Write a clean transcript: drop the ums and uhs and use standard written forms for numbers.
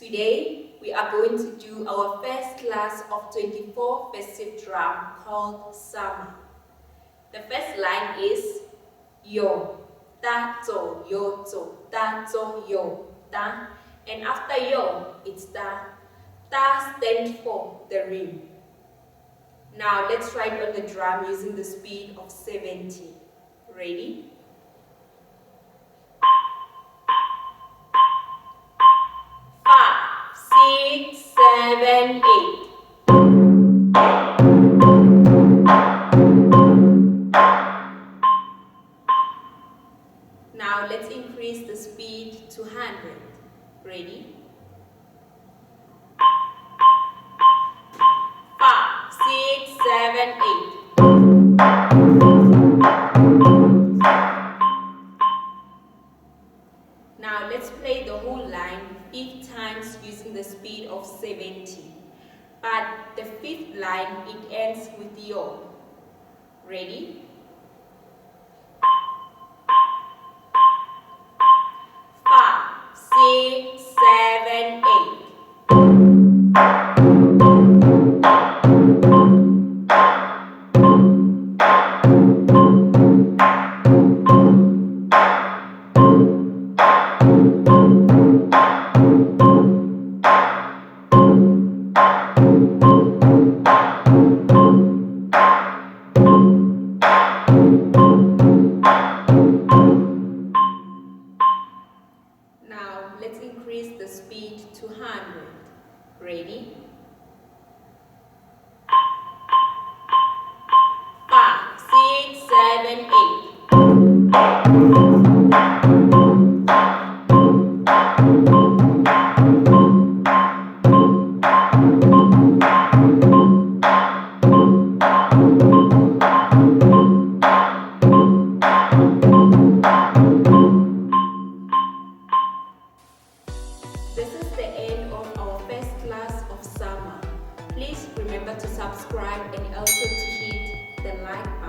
Today, we are going to do our first class of 24 festive drum called Summer. The first line is yo, ta, zo, yo, zo, ta, zo, yo, ta. And after yo, it's ta. Ta stands for the rim. Now let's write on the drum using the speed of 70. Ready? Five, six, seven, eight. Now let's increase the speed to 100. Ready? 5, 6, 7, 8. Now let's play the whole line 5 times using the speed of 70. But the 5th line, it ends with yo. Ready? 5, 6, 7, 8. Now let's increase the speed to 100. Ready? 5, 6, 7, 8. This is the end of our first class of summer. Please remember to subscribe and also to hit the like button.